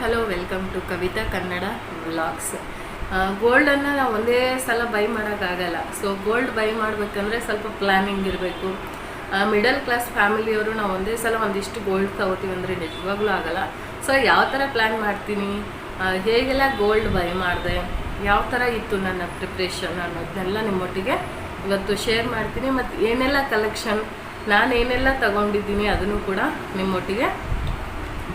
Hello welcome to Kavitha Kannada vlogs. ಗೋಲ್ಡನ್ನು ನಾವು ಒಂದೇ ಸಲ ಬೈ ಮಾಡೋಕ್ಕಾಗಲ್ಲ. ಸೊ ಗೋಲ್ಡ್ ಬೈ ಮಾಡಬೇಕಂದ್ರೆ ಸ್ವಲ್ಪ ಪ್ಲ್ಯಾನಿಂಗ್ ಇರಬೇಕು. ಮಿಡಲ್ ಕ್ಲಾಸ್ ಫ್ಯಾಮಿಲಿಯವರು ನಾವು ಒಂದೇ ಸಲ ಒಂದಿಷ್ಟು ಗೋಲ್ಡ್ ತಗೋತೀವಿ ಅಂದರೆ ನಿಜವಾಗ್ಲೂ ಆಗಲ್ಲ. ಸೊ ಯಾವ ಥರ ಪ್ಲ್ಯಾನ್ ಮಾಡ್ತೀನಿ, ಹೇಗೆಲ್ಲ ಗೋಲ್ಡ್ ಬೈ ಮಾಡಿದೆ, ಯಾವ ಥರ ಇತ್ತು ನನ್ನ ಪ್ರಿಪ್ರೇಷನ್ ಅನ್ನೋದನ್ನೆಲ್ಲ ನಿಮ್ಮೊಟ್ಟಿಗೆ ಇವತ್ತು ಶೇರ್ ಮಾಡ್ತೀನಿ. ಮತ್ತು ಏನೆಲ್ಲ ಕಲೆಕ್ಷನ್, ನಾನು ಏನೆಲ್ಲ ತಗೊಂಡಿದ್ದೀನಿ ಅದನ್ನು ಕೂಡ ನಿಮ್ಮೊಟ್ಟಿಗೆ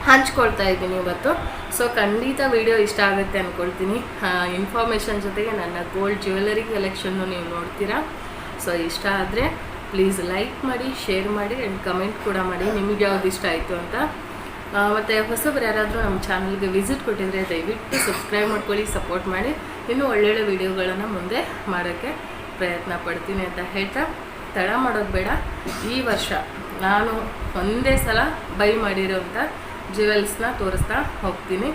ಹಂಚ್ಕೊಳ್ತಾ ಇದ್ದೀನಿ ಇವತ್ತು. ಸೊ ಖಂಡಿತ ವಿಡಿಯೋ ಇಷ್ಟ ಆಗುತ್ತೆ ಅಂದ್ಕೊಳ್ತೀನಿ. ಇನ್ಫಾರ್ಮೇಷನ್ ಜೊತೆಗೆ ನನ್ನ ಗೋಲ್ಡ್ ಜ್ಯುವೆಲರಿ ಕಲೆಕ್ಷನ್ನು ನೀವು ನೋಡ್ತೀರಾ. ಸೊ ಇಷ್ಟ ಆದರೆ ಪ್ಲೀಸ್ ಲೈಕ್ ಮಾಡಿ, ಶೇರ್ ಮಾಡಿ ಆ್ಯಂಡ್ ಕಮೆಂಟ್ ಕೂಡ ಮಾಡಿ ನಿಮಗೆ ಯಾವ್ದು ಇಷ್ಟ ಆಯಿತು ಅಂತ. ಮತ್ತು ಹೊಸಬರು ಯಾರಾದರೂ ನಮ್ಮ ಚಾನಲ್ಗೆ ವಿಸಿಟ್ ಕೊಟ್ಟಿದ್ರೆ ದಯವಿಟ್ಟು ಸಬ್ಸ್ಕ್ರೈಬ್ ಮಾಡ್ಕೊಳ್ಳಿ, ಸಪೋರ್ಟ್ ಮಾಡಿ. ಇನ್ನೂ ಒಳ್ಳೊಳ್ಳೆ ವಿಡಿಯೋಗಳನ್ನು ಮುಂದೆ ಮಾಡೋಕ್ಕೆ ಪ್ರಯತ್ನ ಪಡ್ತೀನಿ ಅಂತ ಹೇಳ್ತಾ, ತಡ ಮಾಡೋದು ಬೇಡ. ಈ ವರ್ಷ ನಾನು ಒಂದೇ ಸಲ ಬೈ ಮಾಡಿರೋಂಥ ಜ್ಯುವೆಲ್ಸ್ನ ತೋರಿಸ್ತಾ ಹೋಗ್ತೀನಿ.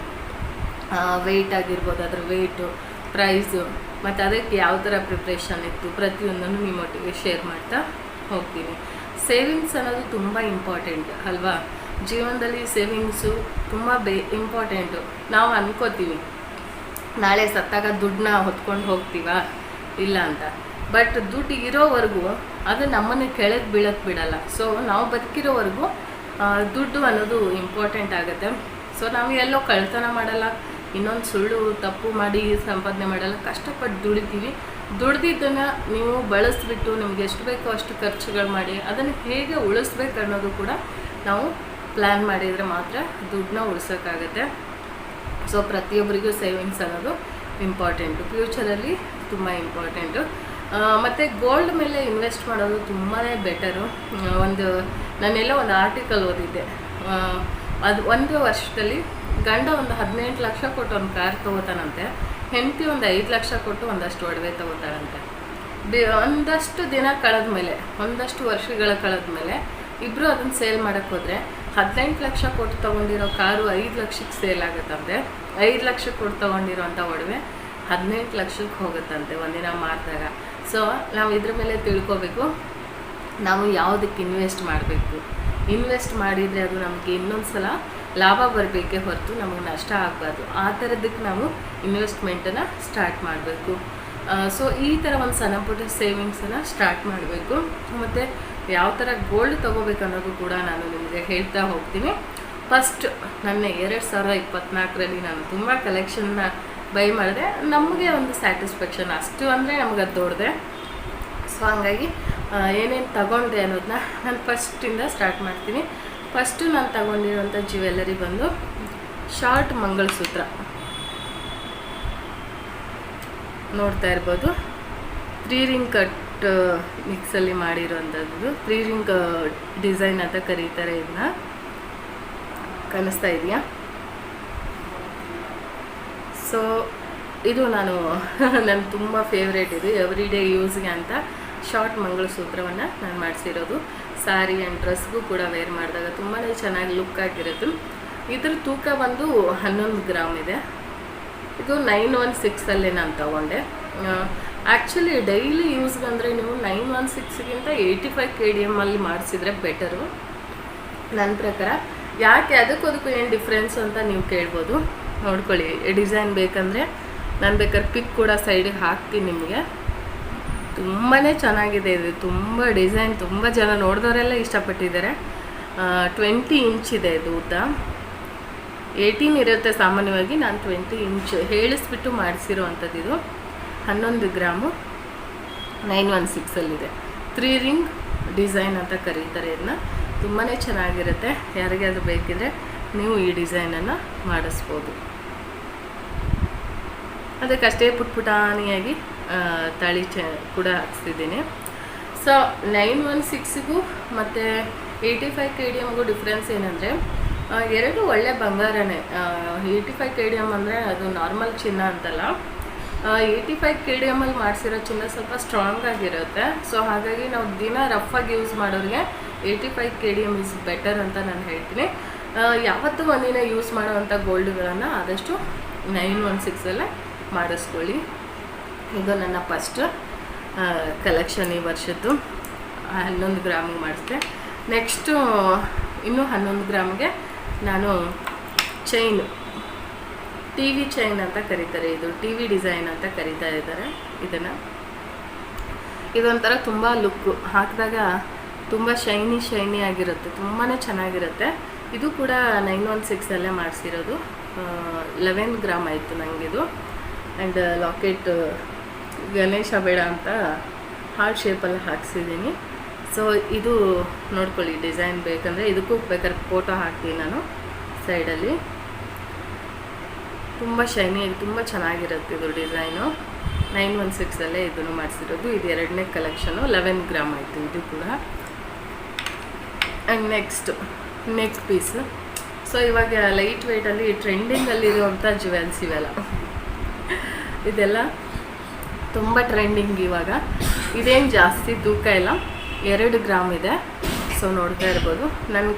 ವೆಯ್ಟ್ ಆಗಿರ್ಬೋದು, ಅದರ ವೆಯ್ಟು, ಪ್ರೈಸು, ಮತ್ತು ಅದಕ್ಕೆ ಯಾವ ಥರ ಪ್ರಿಪ್ರೇಷನ್ ಇತ್ತು ಪ್ರತಿಯೊಂದನ್ನು ನಿಮ್ಮೊಟ್ಟಿಗೆ ಶೇರ್ ಮಾಡ್ತಾ ಹೋಗ್ತೀನಿ. ಸೇವಿಂಗ್ಸ್ ಅನ್ನೋದು ತುಂಬ ಇಂಪಾರ್ಟೆಂಟ್ ಅಲ್ವಾ? ಜೀವನದಲ್ಲಿ ಸೇವಿಂಗ್ಸು ತುಂಬ ಇಂಪಾರ್ಟೆಂಟು. ನಾವು ಅನ್ಕೋತೀವಿ ನಾಳೆ ಸತ್ತಾಗ ದುಡ್ಡನ್ನ ಹೊತ್ಕೊಂಡು ಹೋಗ್ತೀವಾ ಇಲ್ಲ ಅಂತ, ಬಟ್ ದುಡ್ಡು ಇರೋವರೆಗೂ ಅದು ನಮ್ಮನ್ನೇ ಕೆಳಗೆ ಬೀಳಕ್ಕೆ ಬಿಡಲ್ಲ. ಸೊ ನಾವು ಬದುಕಿರೋವರೆಗೂ ದುಡ್ಡು ಅನ್ನೋದು ಇಂಪಾರ್ಟೆಂಟ್ ಆಗುತ್ತೆ. ಸೊ ನಾವು ಎಲ್ಲೋ ಕಳ್ತನ ಮಾಡಲ್ಲ, ಇನ್ನೊಂದು ಸುಳ್ಳು ತಪ್ಪು ಮಾಡಿ ಸಂಪಾದನೆ ಮಾಡಲ್ಲ, ಕಷ್ಟಪಟ್ಟು ದುಡಿತೀವಿ. ದುಡ್ದಿದ್ದನ್ನು ನೀವು ಬಳಸಿಬಿಟ್ಟು ನಿಮ್ಗೆ ಎಷ್ಟು ಬೇಕೋ ಅಷ್ಟು ಖರ್ಚುಗಳು ಮಾಡಿ ಅದನ್ನು ಹೇಗೆ ಉಳಿಸ್ಬೇಕು ಅನ್ನೋದು ಕೂಡ ನಾವು ಪ್ಲ್ಯಾನ್ ಮಾಡಿದರೆ ಮಾತ್ರ ದುಡ್ಡನ್ನ ಉಳಿಸೋಕ್ಕಾಗತ್ತೆ. ಸೊ ಪ್ರತಿಯೊಬ್ಬರಿಗೂ ಸೇವಿಂಗ್ಸ್ ಅನ್ನೋದು ಇಂಪಾರ್ಟೆಂಟು, ಫ್ಯೂಚರಲ್ಲಿ ತುಂಬ ಇಂಪಾರ್ಟೆಂಟು. ಮತ್ತು ಗೋಲ್ಡ್ ಮೇಲೆ ಇನ್ವೆಸ್ಟ್ ಮಾಡೋದು ತುಂಬಾ ಬೆಟರು. ನಾನೆಲ್ಲ ಒಂದು ಆರ್ಟಿಕಲ್ ಓದಿದ್ದೆ, ಅದು 1 ವರ್ಷದಲ್ಲಿ ಗಂಡ ಒಂದು 18 ಲಕ್ಷ ಕೊಟ್ಟು ಒಂದು ಕಾರ್ ತೊಗೋತಾನಂತೆ, ಹೆಂಡತಿ ಒಂದು 5 ಲಕ್ಷ ಕೊಟ್ಟು ಒಂದಷ್ಟು ಒಡವೆ ತೊಗೋತಾಳಂತೆ. ಒಂದಷ್ಟು ದಿನ ಕಳೆದ ಮೇಲೆ, ಒಂದಷ್ಟು ವರ್ಷಗಳ ಕಳೆದ ಮೇಲೆ ಇಬ್ಬರು ಅದನ್ನು ಸೇಲ್ ಮಾಡೋಕ್ಕೆ ಹೋದರೆ 18 ಲಕ್ಷ ಕೊಟ್ಟು ತೊಗೊಂಡಿರೋ ಕಾರು 5 ಲಕ್ಷಕ್ಕೆ ಸೇಲ್ ಆಗುತ್ತಂತೆ. 5 ಲಕ್ಷ ಕೊಟ್ಟು ತೊಗೊಂಡಿರೋಂಥ ಒಡವೆ 18 ಲಕ್ಷಕ್ಕೆ ಹೋಗುತ್ತಂತೆ ಒಂದಿನ ಮಾರಿದಾಗ. ಸೊ ನಾವು ಇದ್ರ ಮೇಲೆ ತಿಳ್ಕೊಬೇಕು, ನಾವು ಯಾವುದಕ್ಕೆ ಇನ್ವೆಸ್ಟ್ ಮಾಡಬೇಕು. ಇನ್ವೆಸ್ಟ್ ಮಾಡಿದರೆ ಅದು ನಮಗೆ ಇನ್ನೊಂದು ಸಲ ಲಾಭ ಬರಬೇಕೇ ಹೊರತು ನಮಗೆ ನಷ್ಟ ಆಗಬಾರ್ದು. ಆ ಥರದಕ್ಕೆ ನಾವು ಇನ್ವೆಸ್ಟ್ಮೆಂಟನ್ನು ಸ್ಟಾರ್ಟ್ ಮಾಡಬೇಕು. ಸೊ ಈ ಥರ ಒಂದು ಸಣ್ಣ ಪುಟ್ಟ ಸೇವಿಂಗ್ಸನ್ನು ಸ್ಟಾರ್ಟ್ ಮಾಡಬೇಕು. ಮತ್ತು ಯಾವ ಥರ ಗೋಲ್ಡ್ ತೊಗೋಬೇಕು ಅನ್ನೋದು ಕೂಡ ನಾನು ನಿಮಗೆ ಹೇಳ್ತಾ ಹೋಗ್ತೀನಿ. ಫಸ್ಟ್ ನನ್ನ 2024ರಲ್ಲಿ ನಾನು ತುಂಬ ಕಲೆಕ್ಷನ್ನ ಬೈ ಮಾಡಿದೆ. ನಮಗೆ ಒಂದು ಸ್ಯಾಟಿಸ್ಫ್ಯಾಕ್ಷನ್, ಅಷ್ಟು ಅಂದರೆ ನಮಗೆ ಅದು ದೊಡ್ಡದೆ. ಸೊ ಹಂಗಾಗಿ ಏನೇನು ತಗೊಂಡೆ ಅನ್ನೋದನ್ನ ನಾನು ಫಸ್ಟಿಂದ ಸ್ಟಾರ್ಟ್ ಮಾಡ್ತೀನಿ. ಫಸ್ಟು ನಾನು ತಗೊಂಡಿರೋಂಥ ಜ್ಯುವೆಲ್ಲರಿ ಬಂದು ಶಾರ್ಟ್ ಮಂಗಳಸೂತ್ರ ನೋಡ್ತಾ ಇರ್ಬೋದು. 3 ರಿಂಗ್ ಕಟ್ ಮಿಕ್ಸಲ್ಲಿ ಮಾಡಿರೋಂಥದ್ದು, 3 ರಿಂಗ್ ಡಿಸೈನ್ ಅಂತ ಕರೀತಾರೆ ಇದನ್ನ. ಕಾಣಿಸ್ತಾ ಇದೆಯಾ? ಸೊ ಇದು ನನ್ನ ತುಂಬ ಫೇವ್ರೇಟ್. ಇದು ಎವ್ರಿ ಡೇ ಯೂಸ್ಗೆ ಅಂತ ಶಾರ್ಟ್ ಮಂಗಳಸೂತ್ರವನ್ನು ನಾನು ಮಾಡಿಸಿರೋದು. ಸ್ಯಾರಿ ಆ್ಯಂಡ್ ಡ್ರೆಸ್ಗೂ ಕೂಡ ವೇರ್ ಮಾಡಿದಾಗ ತುಂಬಾ ಚೆನ್ನಾಗಿ ಲುಕ್ ಆಗಿರೋದು. ಇದ್ರ ತೂಕ ಬಂದು 11 ಗ್ರಾಮ್ ಇದೆ. ಇದು 916ಅಲ್ಲೇ ನಾನು ತೊಗೊಂಡೆ. ಆ್ಯಕ್ಚುಲಿ ಡೈಲಿ ಯೂಸ್ಗಂದರೆ ನೀವು 916ಗಿಂತ 85 kdm ಅಲ್ಲಿ ಮಾಡಿಸಿದ್ರೆ ಬೆಟರು ನನ್ನ ಪ್ರಕಾರ. ಯಾಕೆ ಅದಕ್ಕೂ ಏನು ಡಿಫ್ರೆನ್ಸ್ ಅಂತ ನೀವು ಕೇಳ್ಬೋದು. ನೋಡ್ಕೊಳ್ಳಿ, ಡಿಸೈನ್ ಬೇಕಂದರೆ ನಾನು ಬೇಕಾದ್ರೆ ಪಿಕ್ ಕೂಡ ಸೈಡಿಗೆ ಹಾಕ್ತೀನಿ ನಿಮಗೆ. ತುಂಬಾ ಚೆನ್ನಾಗಿದೆ ಇದು, ತುಂಬ ಡಿಸೈನ್, ತುಂಬ ಜನ ನೋಡಿದವರೆಲ್ಲ ಇಷ್ಟಪಟ್ಟಿದ್ದಾರೆ. 20 ಇಂಚ್ ಇದೆ ಇದು ಉದ್ದ. 18 ಇರುತ್ತೆ ಸಾಮಾನ್ಯವಾಗಿ, ನಾನು 20 ಇಂಚ್ ಹೇಳಿಸ್ಬಿಟ್ಟು ಮಾಡಿಸಿರೋ ಅಂಥದ್ದು. ಇದು 11 ಗ್ರಾಮು 916ಅಲ್ಲಿದೆ. 3 ರಿಂಗ್ ಡಿಸೈನ್ ಅಂತ ಕರೀತಾರೆ ಇದನ್ನ. ತುಂಬಾ ಚೆನ್ನಾಗಿರುತ್ತೆ. ಯಾರಿಗಾದ್ರೂ ಬೇಕಿದ್ರೆ ನೀವು ಈ ಡಿಸೈನನ್ನು ಮಾಡಿಸ್ಬೋದು. ಅದಕ್ಕಷ್ಟೇ ಪುಟ್ಪುಟಾನಿಯಾಗಿ ತಾಳಿ ಕೂಡ ಹಾಕ್ಸಿದ್ದೀನಿ. ಸೊ 916ಗೂ ಮತ್ತು 85 kdmಗೂ ಡಿಫ್ರೆನ್ಸ್ ಏನಂದರೆ, ಎರಡು ಒಳ್ಳೆ ಬಂಗಾರನೇ. 85 kdm ಅಂದರೆ ಅದು ನಾರ್ಮಲ್ ಚಿನ್ನ ಅಂತಲ್ಲ. 85 kdm ಅಲ್ಲಿ ಮಾಡಿಸಿರೋ ಚಿನ್ನ ಸ್ವಲ್ಪ ಸ್ಟ್ರಾಂಗ್ ಆಗಿರುತ್ತೆ. ಸೊ ಹಾಗಾಗಿ ನಾವು ದಿನ ರಫಾಗಿ ಯೂಸ್ ಮಾಡೋರಿಗೆ 85 kdm ಇಸ್ ಬೆಟರ್ ಅಂತ ನಾನು ಹೇಳ್ತೀನಿ. ಯಾವತ್ತೂ ಒಂದಿನ ಯೂಸ್ ಮಾಡೋವಂಥ ಗೋಲ್ಡ್ಗಳನ್ನು ಆದಷ್ಟು 916ಅಲ್ಲೇ ಮಾಡಿಸ್ಕೊಳ್ಳಿ. ಇದು ನನ್ನ ಫಸ್ಟ್ ಕಲೆಕ್ಷನ್ ಈ ವರ್ಷದ್ದು. 11 ಗ್ರಾಮಿಗೆ ಮಾಡಿಸಿದೆ. ನೆಕ್ಸ್ಟು ಇನ್ನೂ 11 ಗ್ರಾಮ್ಗೆ ನಾನು ಚೈನ್ ಟಿ ವಿ ಚೈನ್ ಅಂತ ಕರೀತಾರೆ, ಇದು ಟಿ ವಿ ಡಿಸೈನ್ ಅಂತ ಕರೀತಾ ಇದ್ದಾರೆ ಇದನ್ನು. ಇದೊಂಥರ ತುಂಬ ಲುಕ್ಕು ಹಾಕಿದಾಗ ತುಂಬ ಶೈನಿ ಆಗಿರುತ್ತೆ, ತುಂಬಾ ಚೆನ್ನಾಗಿರುತ್ತೆ. ಇದು ಕೂಡ 916 ಮಾಡಿಸಿರೋದು. 11 ಗ್ರಾಮ್ ಆಯಿತು ನನಗಿದು. ಆ್ಯಂಡ್ ಲಾಕೆಟ್ ಗಣೇಶ ಬೇಡ ಅಂತ ಹಾರ್ಟ್ ಶೇಪಲ್ಲಿ ಹಾಕ್ಸಿದ್ದೀನಿ. ಸೊ ಇದು ನೋಡ್ಕೊಳ್ಳಿ, ಡಿಸೈನ್ ಬೇಕಂದರೆ ಇದಕ್ಕೂ ಬೇಕಾದ್ರೆ ಫೋಟೋ ಹಾಕ್ತೀನಿ ನಾನು ಸೈಡಲ್ಲಿ. ತುಂಬ ಶೈನಿಯಾಗಿ ತುಂಬ ಚೆನ್ನಾಗಿರುತ್ತೆ ಇದು ಡಿಸೈನು. 916 ಇದನ್ನು ಮಾಡಿಸಿರೋದು. ಇದು 2ನೇ ಕಲೆಕ್ಷನು, 11 ಗ್ರಾಮ್ ಆಯಿತು ಇದು ಕೂಡ. And next neck piece. So ಇವಾಗ ಲೈಟ್ ವೆಯ್ಟಲ್ಲಿ ಟ್ರೆಂಡಿಂಗಲ್ಲಿರುವಂಥ ಜುವೆಲ್ಸ್ ಇವೆಲ್ಲ, ಇದೆಲ್ಲ ತುಂಬ ಟ್ರೆಂಡಿಂಗ್ ಇವಾಗ. ಇದೇನು ಜಾಸ್ತಿ ತೂಕ ಇಲ್ಲ, 2 ಗ್ರಾಮ್ ಇದೆ. ಸೊ ನೋಡ್ತಾ ಇರ್ಬೋದು.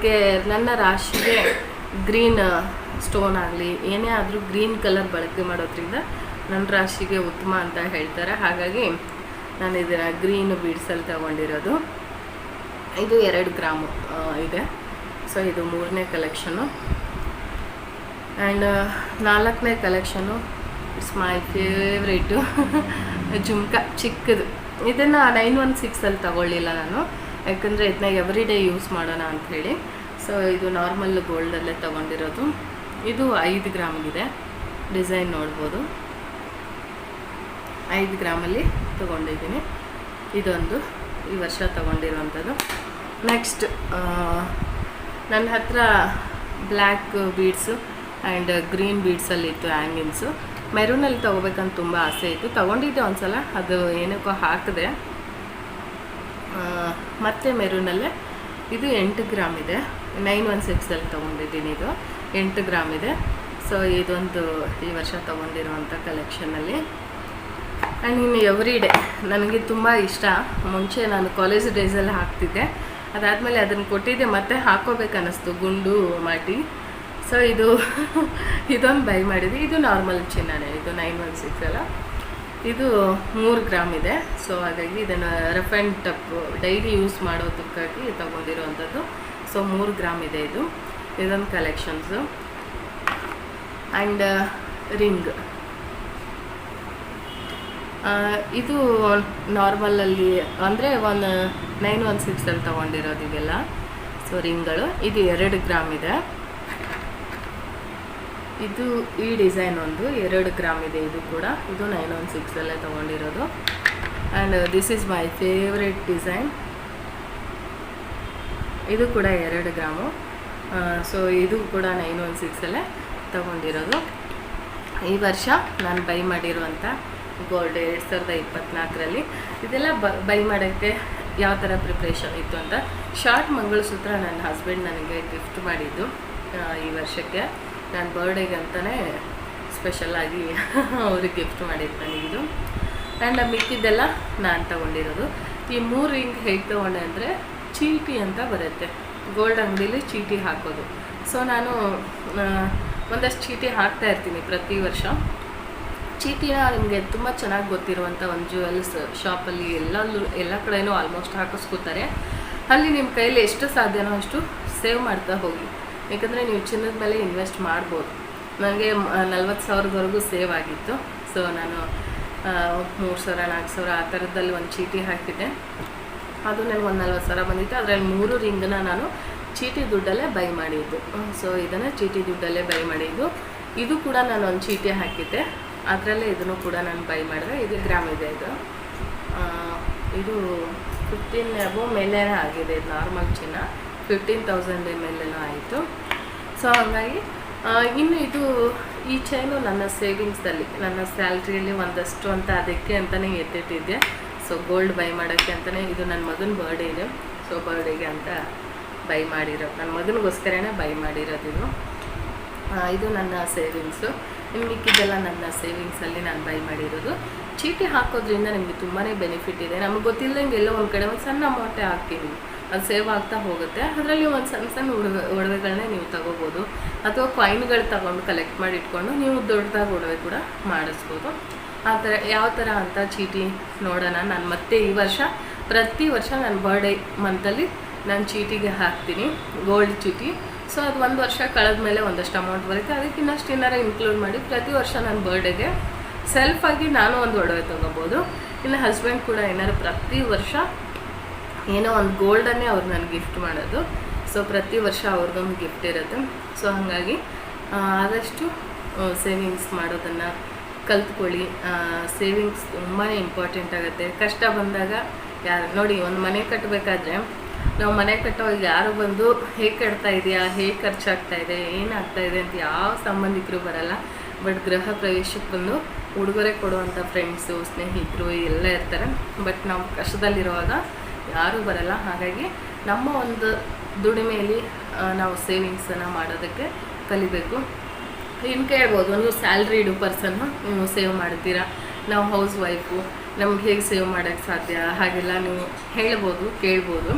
ನನ್ನ ರಾಶಿಗೆ ಗ್ರೀನ್ ಸ್ಟೋನ್ ಆಗಲಿ ಏನೇ ಆದರೂ ಗ್ರೀನ್ ಕಲರ್ ಬಳಕೆ ಮಾಡೋದ್ರಿಂದ ನನ್ನ ರಾಶಿಗೆ ಉತ್ತಮ ಅಂತ ಹೇಳ್ತಾರೆ. ಹಾಗಾಗಿ ನಾನು ಇದನ್ನು ಗ್ರೀನ್ ಬೀಡ್ಸಲ್ಲಿ ತಗೊಂಡಿರೋದು. ಇದು 2 ಗ್ರಾಮು ಇದೆ. ಸೊ ಇದು 3ನೇ ಕಲೆಕ್ಷನು. ಆ್ಯಂಡ್ 4ನೇ collection, it's my favourite, jhumka ಚಿಕ್ಕದು. ಇದನ್ನು 916 ತಗೊಳ್ಳಿಲ್ಲ ನಾನು, ಯಾಕಂದರೆ ಇದನ್ನ ಎವ್ರಿ ಡೇ ಯೂಸ್ ಮಾಡೋಣ ಅಂಥೇಳಿ. ಸೊ ಇದು ನಾರ್ಮಲ್ ಗೋಲ್ಡಲ್ಲೇ ತೊಗೊಂಡಿರೋದು. ಇದು 5 ಗ್ರಾಮ್ಗಿದೆ. ಡಿಸೈನ್ ನೋಡ್ಬೋದು, 5 ಗ್ರಾಮಲ್ಲಿ ತೊಗೊಂಡಿದ್ದೀನಿ. ಇದೊಂದು ಈ ವರ್ಷ ತೊಗೊಂಡಿರೋವಂಥದ್ದು. ನೆಕ್ಸ್ಟ್ ನನ್ನ ಹತ್ರ ಬ್ಲ್ಯಾಕ್ ಬೀಡ್ಸು ಆ್ಯಂಡ್ ಗ್ರೀನ್ ಬೀಡ್ಸಲ್ಲಿತ್ತು ಹ್ಯಾಂಗಿಂಗ್ಸು. ಮೆರೂನಲ್ಲಿ ತೊಗೋಬೇಕಂತ ತುಂಬ ಆಸೆ ಇತ್ತು, ತೊಗೊಂಡಿದ್ದೆ ಒಂದು ಸಲ, ಅದು ಏನಕ್ಕೋ ಹಾಕಿದೆ. ಮತ್ತು ಮೆರೂನಲ್ಲೇ ಇದು 8 ಗ್ರಾಮ್ ಇದೆ. 916 ತೊಗೊಂಡಿದ್ದೀನಿ. ಇದು 8 ಗ್ರಾಮ್ ಇದೆ. ಸೊ ಇದೊಂದು ಈ ವರ್ಷ ತೊಗೊಂಡಿರುವಂಥ ಕಲೆಕ್ಷನಲ್ಲಿ. ಆ್ಯಂಡ್ ಇನ್ನು ಎವ್ರಿ ಡೇ ನನಗೆ ತುಂಬ ಇಷ್ಟ. ಮುಂಚೆ ನಾನು ಕಾಲೇಜ್ ಡೇಸಲ್ಲಿ ಹಾಕ್ತಿದ್ದೆ, ಅದಾದಮೇಲೆ ಅದನ್ನು ಕೊಟ್ಟಿದ್ದೆ, ಮತ್ತೆ ಹಾಕೋಬೇಕು ಅನ್ನಿಸ್ತು ಗುಂಡು ಮಾಡಿ. ಸೊ ಇದೊಂದು ಬೈ ಮಾಡಿದೆ. ಇದು ನಾರ್ಮಲ್ ಚಿನ್ನನೇ, ಇದು 916 ಇದು 3 ಗ್ರಾಮ್ ಇದೆ. ಸೊ ಹಾಗಾಗಿ ಇದನ್ನು rough and tough daily use ಮಾಡೋದಕ್ಕಾಗಿ ತೊಗೊಂಡಿರೋವಂಥದ್ದು. ಸೊ 3 ಗ್ರಾಮ್ ಇದೆ ಇದು. ಇದೊಂದು ಕಲೆಕ್ಷನ್ಸು. ಆ್ಯಂಡ್ ರಿಂಗ್, ಇದು ನಾರ್ಮಲಲ್ಲಿ ಅಂದರೆ 916 ತೊಗೊಂಡಿರೋದು ಇವೆಲ್ಲ. ಸೊ ರಿಂಗ್ಗಳು ಇದು 2 ಗ್ರಾಮ್ ಇದೆ. ಇದು ಈ ಡಿಸೈನ್ ಒಂದು 2 ಗ್ರಾಮ್ ಇದೆ. ಇದು ಕೂಡ ಇದು 916 ತೊಗೊಂಡಿರೋದು. And this is my favourite design. ಇದು ಕೂಡ 2 ಗ್ರಾಮು. ಸೊ ಇದು ಕೂಡ 916 ತೊಗೊಂಡಿರೋದು. ಈ ವರ್ಷ ನಾನು ಬೈ ಮಾಡಿರುವಂಥ ಗೋಲ್ಡ್ 2024 ಇದೆಲ್ಲ ಬೈ ಮಾಡೋಕ್ಕೆ ಯಾವ ಥರ ಪ್ರಿಪ್ರೇಷನ್ ಇತ್ತು ಅಂತ, ಶಾರ್ಟ್ ಮಂಗಳಸೂತ್ರ ನನ್ನ ಹಸ್ಬೆಂಡ್ ನನಗೆ ಗಿಫ್ಟ್ ಮಾಡಿದ್ದು ಈ ವರ್ಷಕ್ಕೆ. ನನ್ನ ಬರ್ಡೇಗೆ ಅಂತಲೇ ಸ್ಪೆಷಲಾಗಿ ಅವ್ರಿಗೆ ಗಿಫ್ಟ್ ಮಾಡಿದ್ದು ನನಗಿದು. ಆ್ಯಂಡ್ ಮಿಕ್ಕಿದ್ದೆಲ್ಲ ನಾನು ತೊಗೊಂಡಿರೋದು. ಈ 3 ರಿಂಗ್ ಹೇಗೆ ತೊಗೊಂಡೆ ಅಂದರೆ, ಚೀಟಿ ಅಂತ ಬರುತ್ತೆ ಗೋಲ್ಡ್ ಅಂಗಡೀಲಿ, ಚೀಟಿ ಹಾಕೋದು. ಸೊ ನಾನು ಒಂದಷ್ಟು ಚೀಟಿ ಹಾಕ್ತಾ ಇರ್ತೀನಿ ಪ್ರತಿ ವರ್ಷ. ಚೀಟಿನ ನಿಮಗೆ ತುಂಬ ಚೆನ್ನಾಗಿ ಗೊತ್ತಿರುವಂಥ ಒಂದು ಜ್ಯುವೆಲ್ಸ್ ಶಾಪಲ್ಲಿ ಎಲ್ಲ ಕಡೆಯೂ ಆಲ್ಮೋಸ್ಟ್ ಹಾಕಿಸ್ಕೋತಾರೆ. ಅಲ್ಲಿ ನಿಮ್ಮ ಕೈಯಲ್ಲಿ ಎಷ್ಟು ಸಾಧ್ಯನೋ ಅಷ್ಟು ಸೇವ್ ಮಾಡ್ತಾ ಹೋಗಿ, ಯಾಕಂದರೆ ನೀವು ಚಿನ್ನದ ಮೇಲೆ ಇನ್ವೆಸ್ಟ್ ಮಾಡ್ಬೋದು. ನನಗೆ 40,000ವರೆಗೂ ಸೇವ್ ಆಗಿತ್ತು. ಸೊ ನಾನು 3,000 4,000 ಆ ಥರದಲ್ಲಿ ಒಂದು ಚೀಟಿ ಹಾಕಿದ್ದೆ. ಅದು ನನಗೆ ಒಂದು 40,000 ಬಂದಿತ್ತು. ಅದರಲ್ಲಿ 3 ರಿಂಗನ್ನ ನಾನು ಚೀಟಿ ದುಡ್ಡಲ್ಲೇ ಬೈ ಮಾಡಿದ್ದು. ಸೊ ಇದನ್ನು ಚೀಟಿ ದುಡ್ಡಲ್ಲೇ ಬೈ ಮಾಡಿದ್ದು. ಇದು ಕೂಡ ನಾನು ಒಂದು ಚೀಟಿ ಹಾಕಿದ್ದೆ, ಅದರಲ್ಲೇ ಇದನ್ನು ಕೂಡ ನಾನು ಬೈ ಮಾಡಿದೆ. ಇದು ಗ್ರಾಮ್ ಇದೆ. ಇದು 15 ಅಬೋ ಮೇಲೇ ಆಗಿದೆ. ಇದು ನಾರ್ಮಲ್ ಚಿನ್ನ 15,000 ಮೇಲೇನೂ ಆಯಿತು. ಸೊ ಹಾಗಾಗಿ ಇನ್ನು ಈ ಚೈನು ನನ್ನ ಸೇವಿಂಗ್ಸಲ್ಲಿ, ನನ್ನ ಸ್ಯಾಲ್ರಿಯಲ್ಲಿ ಒಂದಷ್ಟು ಅಂತ ಅದಕ್ಕೆ ಅಂತಲೇ ಎತ್ತಿಟ್ಟಿದ್ದೆ. ಸೊ ಗೋಲ್ಡ್ ಬೈ ಮಾಡೋಕ್ಕೆ ಅಂತಲೇ. ಇದು ನನ್ನ ಮಗನ ಬರ್ಡೇ ಇದೆ. ಸೊ ಬರ್ಡೇಗೆ ಅಂತ ಬೈ ಮಾಡಿರೋದು, ನನ್ನ ಮಗನಿಗೋಸ್ಕರನೇ ಬೈ ಮಾಡಿರೋದು. ಇದು ನನ್ನ ಸೇವಿಂಗ್ಸು. ಇನ್ನು ಮಿಕ್ಕಿದ್ದೆಲ್ಲ ನನ್ನ ಸೇವಿಂಗ್ಸಲ್ಲಿ ನಾನು ಬೈ ಮಾಡಿರೋದು. ಚೀಟಿ ಹಾಕೋದ್ರಿಂದ ನಿಮಗೆ ತುಂಬಾ ಬೆನಿಫಿಟ್ ಇದೆ. ನಮಗೆ ಗೊತ್ತಿಲ್ಲದಂಗೆ ಎಲ್ಲೋ ಒಂದು ಕಡೆ ಒಂದು ಸಣ್ಣ ಅಮೌಂಟೇ ಹಾಕ್ತೀವಿ, ಅದು ಸೇವ್ ಆಗ್ತಾ ಹೋಗುತ್ತೆ. ಅದರಲ್ಲಿ ಒಂದು ಸಣ್ಣ ಒಡವೆಗಳನ್ನೇ ನೀವು ತಗೋಬೋದು, ಅಥವಾ ಕಾಯಿನ್ಗಳು ತಗೊಂಡು ಕಲೆಕ್ಟ್ ಮಾಡಿ ಇಟ್ಕೊಂಡು ನೀವು ದೊಡ್ಡದಾಗಿ ಒಡವೆ ಕೂಡ ಮಾಡಿಸ್ಬೋದು. ಆ ಥರ ಯಾವ ಥರ ಅಂತ ಚೀಟಿ ನೋಡೋಣ. ನಾನು ಮತ್ತೆ ಈ ವರ್ಷ ಪ್ರತಿ ವರ್ಷ ನನ್ನ ಬರ್ಡೇ ಮಂತಲ್ಲಿ ನಾನು ಚೀಟಿಗೆ ಹಾಕ್ತೀನಿ ಗೋಲ್ಡ್ ಚೀಟಿ. ಸೊ ಅದು 1 ವರ್ಷ ಕಳೆದ್ಮೇಲೆ ಒಂದಷ್ಟು ಅಮೌಂಟ್ ಬರುತ್ತೆ. ಅದಕ್ಕೆ ಇನ್ನಷ್ಟು ಏನಾರು ಇನ್ಕ್ಲೂಡ್ ಮಾಡಿ ಪ್ರತಿ ವರ್ಷ ನನ್ನ ಬರ್ಡೇಗೆ ಸೆಲ್ಫಾಗಿ ನಾನು ಒಂದು ಒಡವೆ ತೊಗೋಬೋದು. ಇನ್ನು ಹಸ್ಬೆಂಡ್ ಕೂಡ ಏನಾದ್ರು ಪ್ರತಿ ವರ್ಷ ಏನೋ ಒಂದು ಗೋಲ್ಡನ್ನೇ ಅವ್ರು ನನಗೆ ಗಿಫ್ಟ್ ಮಾಡೋದು. ಸೊ ಪ್ರತಿ ವರ್ಷ ಅವ್ರಿಗೊಂದು ಗಿಫ್ಟ್ ಇರುತ್ತೆ. ಸೊ ಹಾಗಾಗಿ ಆದಷ್ಟು ಸೇವಿಂಗ್ಸ್ ಮಾಡೋದನ್ನು ಕಲ್ತ್ಕೊಳ್ಳಿ. ಸೇವಿಂಗ್ಸ್ ತುಂಬಾ ಇಂಪಾರ್ಟೆಂಟ್ ಆಗುತ್ತೆ. ಕಷ್ಟ ಬಂದಾಗ ಯಾರು ನೋಡಿ, ಒಂದು ಮನೆ ಕಟ್ಟಬೇಕಾದ್ರೆ ನಾವು ಮನೆ ಕಟ್ಟೋವಾಗ ಯಾರು ಬಂದು ಹೇಗೆ ಕಟ್ತಾ ಇದೆಯಾ, ಹೇಗೆ ಖರ್ಚಾಗ್ತಾ ಇದೆ, ಏನಾಗ್ತಾ ಇದೆ ಅಂತ ಯಾವ ಸಂಬಂಧಿಕರು ಬರಲ್ಲ. ಬಟ್ ಗೃಹ ಪ್ರವೇಶಕ್ಕೆ ಬಂದು ಉಡುಗೊರೆ ಕೊಡುವಂಥ ಫ್ರೆಂಡ್ಸು, ಸ್ನೇಹಿತರು ಎಲ್ಲ ಇರ್ತಾರೆ. ಬಟ್ ನಾವು ಕಷ್ಟದಲ್ಲಿರುವಾಗ ಯಾರೂ ಬರಲ್ಲ. ಹಾಗಾಗಿ ನಮ್ಮ ಒಂದು ದುಡಿಮೆಯಲ್ಲಿ ನಾವು ಸೇವಿಂಗ್ಸನ್ನು ಮಾಡೋದಕ್ಕೆ ಕಲಿಬೇಕು. ಇನ್ನು ಕೇಳ್ಬೋದು, ನೀವು ಸ್ಯಾಲ್ರಿಡು ಪರ್ಸನ್ನು ನೀವು ಸೇವ್ ಮಾಡ್ತೀರಾ, ನಾವು ಹೌಸ್ ವೈಫು, ನಮ್ಗೆ ಹೇಗೆ ಸೇವ್ ಮಾಡೋಕ್ಕೆ ಸಾಧ್ಯ, ಹಾಗೆಲ್ಲ ನೀವು ಹೇಳ್ಬೋದು, ಕೇಳ್ಬೋದು.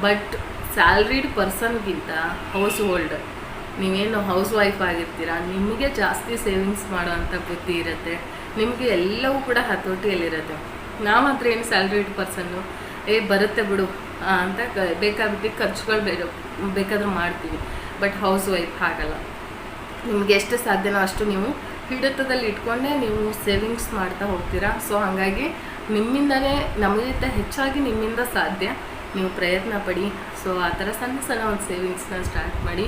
ಬಟ್ ಸ್ಯಾಲ್ರಿಡ್ ಪರ್ಸನ್ಗಿಂತ ಹೌಸ್ ಹೋಲ್ಡ್, ನೀವೇನು ಹೌಸ್ ವೈಫ್ ಆಗಿರ್ತೀರಾ, ನಿಮಗೆ ಜಾಸ್ತಿ ಸೇವಿಂಗ್ಸ್ ಮಾಡೋವಂಥ ಬುದ್ಧಿ ಇರುತ್ತೆ. ನಿಮಗೆ ಎಲ್ಲವೂ ಕೂಡ ಹತೋಟಿಯಲ್ಲಿರುತ್ತೆ. ನಾವು ಮಾತ್ರ ಏನು ಸ್ಯಾಲ್ರಿಡ್ ಪರ್ಸನ್ನು ಬರುತ್ತೆ ಬಿಡು ಅಂತ ಬೇಕಾಬಿಟ್ಟು ಖರ್ಚುಗಳು ಬೇಕಾದರೂ ಮಾಡ್ತೀವಿ. ಬಟ್ ಹೌಸ್ ವೈಫ್ ಹಾಗಲ್ಲ. ನಿಮಗೆ ಎಷ್ಟು ಸಾಧ್ಯನೋ ಅಷ್ಟು ನೀವು ಹಿಡಿತದಲ್ಲಿ ಇಟ್ಕೊಂಡೇ ನೀವು ಸೇವಿಂಗ್ಸ್ ಮಾಡ್ತಾ ಹೋಗ್ತೀರಾ. ಸೊ ಹಾಗಾಗಿ ನಿಮ್ಮಿಂದನೇ, ನಮಗಿಂತ ಹೆಚ್ಚಾಗಿ ನಿಮ್ಮಿಂದ ಸಾಧ್ಯ. ನೀವು ಪ್ರಯತ್ನ ಪಡಿ. ಸೊ ಆ ಥರ ಸಣ್ಣ ಸಣ್ಣ ಒಂದು ಸೇವಿಂಗ್ಸ್ನ ಸ್ಟಾರ್ಟ್ ಮಾಡಿ,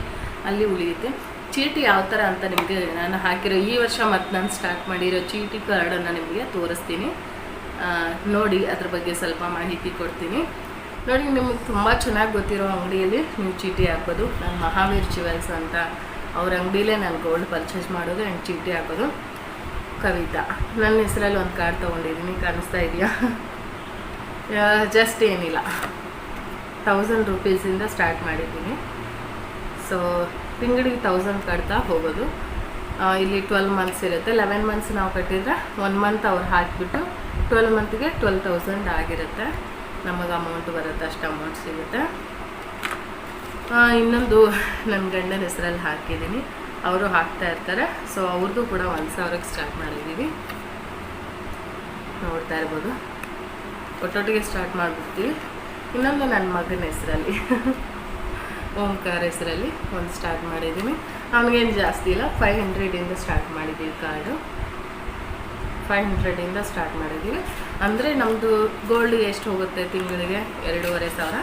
ಅಲ್ಲಿ ಉಳಿಯುತ್ತೆ. ಚೀಟಿ ಯಾವ ಥರ ಅಂತ ನಿಮಗೆ ನಾನು ಹಾಕಿರೋ ಈ ವರ್ಷ ಮತ್ತು ನಾನು ಸ್ಟಾರ್ಟ್ ಮಾಡಿರೋ ಚೀಟಿ ಕಾರ್ಡನ್ನು ನಿಮಗೆ ತೋರಿಸ್ತೀನಿ. ನೋಡಿ, ಅದ್ರ ಬಗ್ಗೆ ಸ್ವಲ್ಪ ಮಾಹಿತಿ ಕೊಡ್ತೀನಿ. ನೋಡಿ, ನಿಮಗೆ ತುಂಬ ಚೆನ್ನಾಗಿ ಗೊತ್ತಿರೋ ಅಂಗಡಿಯಲ್ಲಿ ನೀವು ಚೀಟಿ ಹಾಕೋದು. ನಾನು ಮಹಾವೀರ್ ಜ್ಯುವೆಲ್ಸ್ ಅಂತ ಅವ್ರ ಅಂಗಡಿಯಲ್ಲೇ ನಾನು ಗೋಲ್ಡ್ ಪರ್ಚೇಸ್ ಮಾಡೋದು ಆ್ಯಂಡ್ ಚೀಟಿ ಹಾಕೋದು. ಕವಿತಾ, ನನ್ನ ಹೆಸರಲ್ಲಿ ಒಂದು ಕಾರ್ಡ್ ತೊಗೊಂಡಿದ್ದೀನಿ, ಕಾಣಿಸ್ತಾ ಇದೆಯಾ? ಜಸ್ಟ್ ಏನಿಲ್ಲ, 1000 ರೂಪೀಸಿಂದ ಸ್ಟಾರ್ಟ್ ಮಾಡಿದ್ದೀನಿ. ಸೊ ತಿಂಗಳಿಗೆ 1000 ಕಟ್ತಾ ಹೋಗೋದು. ಇಲ್ಲಿ 12 ಮಂತ್ಸ್ ಇರುತ್ತೆ. 11 ಮಂತ್ಸ್ ನಾವು ಕಟ್ಟಿದರೆ 1 ಮಂತ್ ಅವ್ರು ಹಾಕಿಬಿಟ್ಟು 12 ಮಂತ್ಗೆ 12,000 ಆಗಿರುತ್ತೆ. ನಮಗೆ ಅಮೌಂಟ್ ಬರುತ್ತೆ, ಅಷ್ಟು ಅಮೌಂಟ್ ಸಿಗುತ್ತೆ. ಇನ್ನೊಂದು ನನ್ನ ಗಂಡನ ಹೆಸರಲ್ಲಿ ಹಾಕಿದ್ದೀನಿ, ಅವರು ಹಾಕ್ತಾ ಇರ್ತಾರೆ. ಸೊ ಅವ್ರದ್ದು ಕೂಡ 1000ಕ್ಕೆ ಸ್ಟಾರ್ಟ್ ಮಾಡಿದ್ದೀವಿ. ನೋಡ್ತಾ ಇರ್ಬೋದು, ಒಟ್ಟೊಟ್ಟಿಗೆ ಸ್ಟಾರ್ಟ್ ಮಾಡಿಬಿಡ್ತೀವಿ. ಇನ್ನೊಂದು ನನ್ನ ಮಗನ ಹೆಸರಲ್ಲಿ ಓಂಕಾರ ಹೆಸರಲ್ಲಿ ಒಂದು ಸ್ಟಾರ್ಟ್ ಮಾಡಿದ್ದೀನಿ. ಅವನಿಗೇನು ಜಾಸ್ತಿ ಇಲ್ಲ, 500ಇಂದ ಸ್ಟಾರ್ಟ್ ಮಾಡಿದ್ದೀವಿ. ಕಾರ್ಡು 500ಇಂದ ಸ್ಟಾರ್ಟ್ ಮಾಡಿದ್ದೀವಿ. ಅಂದರೆ ನಮ್ಮದು ಗೋಲ್ಡ್ ಎಷ್ಟು ಹೋಗುತ್ತೆ ತಿಂಗಳಿಗೆ? 2500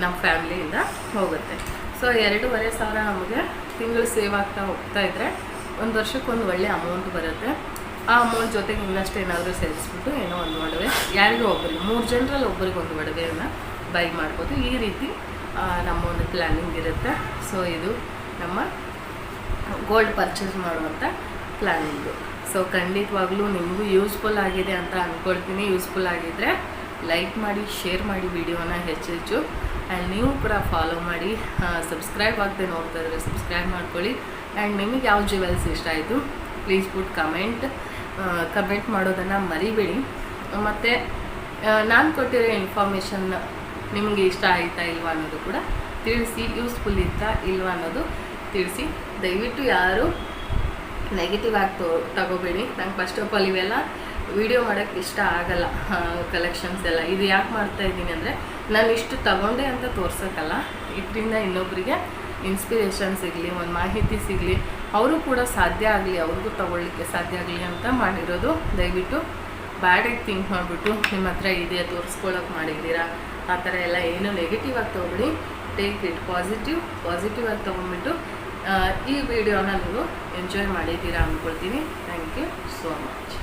ನಮ್ಮ ಫ್ಯಾಮ್ಲಿಯಿಂದ ಹೋಗುತ್ತೆ. ಸೊ 2500 ನಮಗೆ ತಿಂಗಳು ಸೇವ್ ಆಗ್ತಾ ಹೋಗ್ತಾ ಇದ್ದರೆ 1 ವರ್ಷಕ್ಕೊಂದು ಒಳ್ಳೆ ಅಮೌಂಟ್ ಬರುತ್ತೆ. ಆ ಅಮೌಂಟ್ ಜೊತೆಗೆ ಇನ್ನಷ್ಟು ಏನಾದರೂ ಸೇರಿಸ್ಬಿಟ್ಟು ಏನೋ ಒಂದು ಒಡವೆ, ಯಾರಿಗೂ ಒಬ್ಬರಿಗೆ 3 ಜನರಲ್ಲಿ ಒಬ್ಬರಿಗೆ ಒಂದು ಒಡವೆಯನ್ನು ಬೈ ಮಾಡ್ಬೋದು. ಈ ರೀತಿ ನಮ್ಮ ಒಂದು ಪ್ಲ್ಯಾನಿಂಗ್ ಇರುತ್ತೆ. ಸೊ ಇದು ನಮ್ಮ ಗೋಲ್ಡ್ ಪರ್ಚೇಸ್ ಮಾಡುವಂಥ ಪ್ಲ್ಯಾನಿಂಗು. ಸೊ ಖಂಡಿತವಾಗ್ಲೂ ನಿಮಗೂ ಯೂಸ್ಫುಲ್ ಆಗಿದೆ ಅಂತ ಅಂದ್ಕೊಳ್ತೀನಿ. ಯೂಸ್ಫುಲ್ ಆಗಿದ್ದರೆ ಲೈಕ್ ಮಾಡಿ, ಶೇರ್ ಮಾಡಿ ವಿಡಿಯೋನ ಹೆಚ್ಚೆಚ್ಚು. ಆ್ಯಂಡ್ ನೀವು ಕೂಡ ಫಾಲೋ ಮಾಡಿ. ಸಬ್ಸ್ಕ್ರೈಬ್ ಆಗದೆ ನೋಡ್ತಾ ಇದ್ದರೆ ಸಬ್ಸ್ಕ್ರೈಬ್ ಮಾಡ್ಕೊಳ್ಳಿ. ಆ್ಯಂಡ್ ನಿಮಗೆ ಯಾವ ಜ್ಯುವೆಲ್ಸ್ ಇಷ್ಟ ಆಯಿತು ಪ್ಲೀಸ್ ಪುಟ್ ಕಮೆಂಟ್ ಮಾಡೋದನ್ನು ಮರಿಬೇಡಿ. ಮತ್ತು ನಾನು ಕೊಟ್ಟಿರೋ ಇನ್ಫಾರ್ಮೇಷನ್ ನಿಮಗೆ ಇಷ್ಟ ಆಯಿತಾ ಇಲ್ವಾ ಅನ್ನೋದು ಕೂಡ ತಿಳಿಸಿ. ಯೂಸ್ಫುಲ್ ಇತ್ತಾ ಇಲ್ವಾ ಅನ್ನೋದು ತಿಳಿಸಿ. ದಯವಿಟ್ಟು ಯಾರು ನೆಗೆಟಿವ್ ಆಗಿ ತಗೋಬೇಡಿ. ನಂಗೆ ಫಸ್ಟ್ ಆಫ್ ಆಲ್ ಇವೆಲ್ಲ ವಿಡಿಯೋ ಮಾಡೋಕ್ಕೆ ಇಷ್ಟ ಆಗಲ್ಲ. ಕಲೆಕ್ಷನ್ಸ್ ಎಲ್ಲ ಇದು ಯಾಕೆ ಮಾಡ್ತಾಯಿದ್ದೀನಿ ಅಂದರೆ, ನಾನು ಇಷ್ಟು ತಗೊಂಡೆ ಅಂತ ತೋರ್ಸೋಕ್ಕಲ್ಲ, ಇದರಿಂದ ಇನ್ನೊಬ್ಬರಿಗೆ ಇನ್ಸ್ಪಿರೇಷನ್ ಸಿಗಲಿ, ಒಂದು ಮಾಹಿತಿ ಸಿಗಲಿ, ಅವರು ಕೂಡ ಸಾಧ್ಯ ಆಗಲಿ, ಅವ್ರಿಗೂ ತಗೊಳ್ಳಿಕ್ಕೆ ಸಾಧ್ಯ ಆಗಲಿ ಅಂತ ಮಾಡಿರೋದು. ದಯವಿಟ್ಟು ಬ್ಯಾಡಾಗಿ ಥಿಂಕ್ ಮಾಡಿಬಿಟ್ಟು ನಿಮ್ಮ ಹತ್ರ ಇದೆ ತೋರಿಸ್ಕೊಳ್ಳೋಕೆ ಮಾಡಿದ್ದೀರಾ ಆ ಥರ ಎಲ್ಲ ಏನು ನೆಗೆಟಿವ್ ಆಗಿ ತೊಗೊಬೇಡಿ. ಟೇಕ್ ಇಟ್ ಪಾಸಿಟಿವ್ ಆಗಿ ತೊಗೊಂಡ್ಬಿಟ್ಟು ಈ ವಿಡಿಯೋನ ನೀವು ಎಂಜಾಯ್ ಮಾಡಿದ್ದೀರಾ ಅಂದ್ಕೊಳ್ತೀನಿ. Thank you so much.